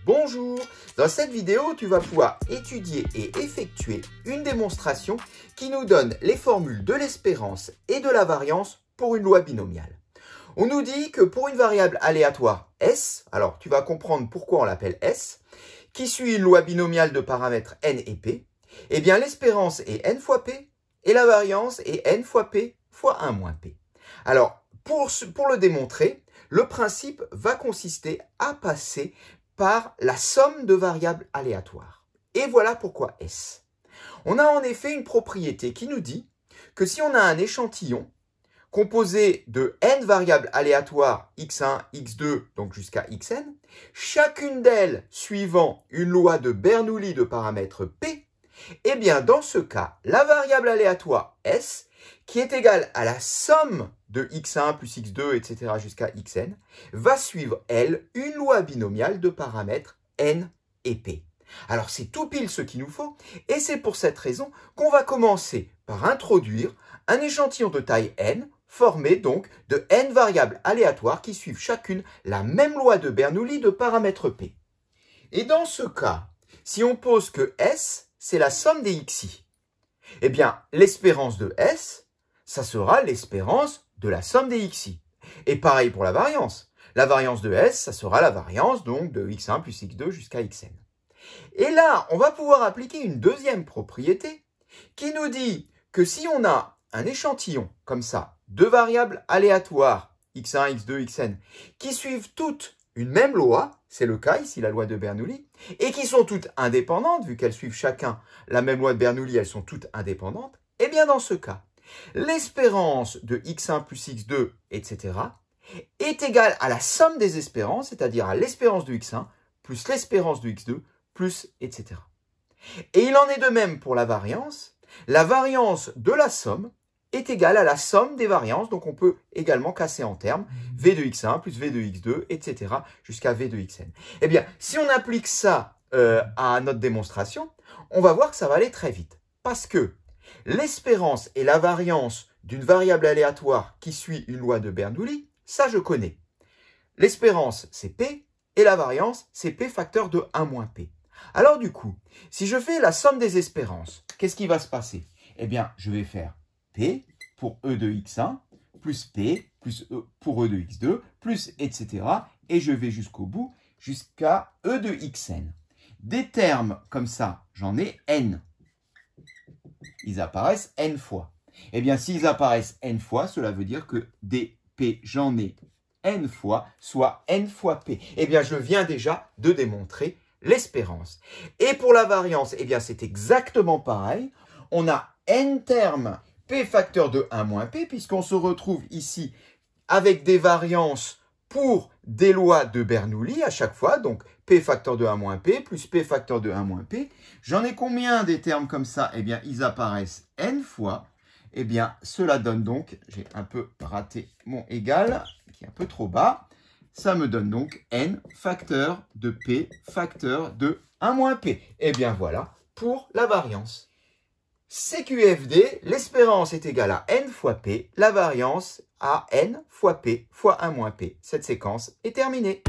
Bonjour! Dans cette vidéo, tu vas pouvoir étudier et effectuer une démonstration qui nous donne les formules de l'espérance et de la variance pour une loi binomiale. On nous dit que pour une variable aléatoire S, alors tu vas comprendre pourquoi on l'appelle S, qui suit une loi binomiale de paramètres n et p, eh bien l'espérance est n fois p et la variance est n fois p fois 1 moins p. Alors, pour le démontrer, le principe va consister à passer par la somme de variables aléatoires. Et voilà pourquoi S. On a en effet une propriété qui nous dit que si on a un échantillon composé de n variables aléatoires x1, x2, donc jusqu'à xn, chacune d'elles suivant une loi de Bernoulli de paramètre p, eh bien dans ce cas, la variable aléatoire S, qui est égale à la somme de x1 plus x2, etc. jusqu'à xn, va suivre, elle, une loi binomiale de paramètres n et p. Alors c'est tout pile ce qu'il nous faut, et c'est pour cette raison qu'on va commencer par introduire un échantillon de taille n, formé donc de n variables aléatoires qui suivent chacune la même loi de Bernoulli de paramètres p. Et dans ce cas, si on pose que S, c'est la somme des xi, eh bien l'espérance de S, ça sera l'espérance de la somme des xi. Et pareil pour la variance. La variance de S, ça sera la variance donc de x1 plus x2 jusqu'à xn. Et là, on va pouvoir appliquer une deuxième propriété qui nous dit que si on a un échantillon comme ça, de variables aléatoires, x1, x2, xn, qui suivent toutes une même loi, c'est le cas ici, la loi de Bernoulli, et qui sont toutes indépendantes, vu qu'elles suivent chacun la même loi de Bernoulli, elles sont toutes indépendantes, et bien dans ce cas, l'espérance de x1 plus x2, etc., est égale à la somme des espérances, c'est-à-dire à l'espérance de x1 plus l'espérance de x2, plus etc. Et il en est de même pour la variance. La variance de la somme est égale à la somme des variances, donc on peut également casser en termes v de x1 plus v de x2, etc. jusqu'à v de xn. Eh bien, si on applique ça à notre démonstration, on va voir que ça va aller très vite. Parce que l'espérance et la variance d'une variable aléatoire qui suit une loi de Bernoulli, ça je connais. L'espérance, c'est p, et la variance, c'est p facteur de 1 moins p. Alors du coup, si je fais la somme des espérances, qu'est-ce qui va se passer? Eh bien, je vais faire p pour e de x1, plus p, plus e pour e de x2, plus etc. Et je vais jusqu'au bout, jusqu'à e de xn. Des termes comme ça, j'en ai n. Ils apparaissent n fois. Eh bien, s'ils apparaissent n fois, cela veut dire que des p, j'en ai n fois, soit n fois p. Eh bien, je viens déjà de démontrer l'espérance. Et pour la variance, eh bien, c'est exactement pareil. On a n termes p facteur de 1 moins p, puisqu'on se retrouve ici avec des variances pour des lois de Bernoulli à chaque fois. Donc, p facteur de 1 moins p plus p facteur de 1 moins p. J'en ai combien des termes comme ça? Eh bien, ils apparaissent n fois. Eh bien, cela donne donc, j'ai un peu raté mon égal, qui est un peu trop bas. Ça me donne donc n facteur de p facteur de 1 moins p. Et bien voilà pour la variance. CQFD, l'espérance est égale à n fois p, la variance à n fois p fois 1 moins p. Cette séquence est terminée.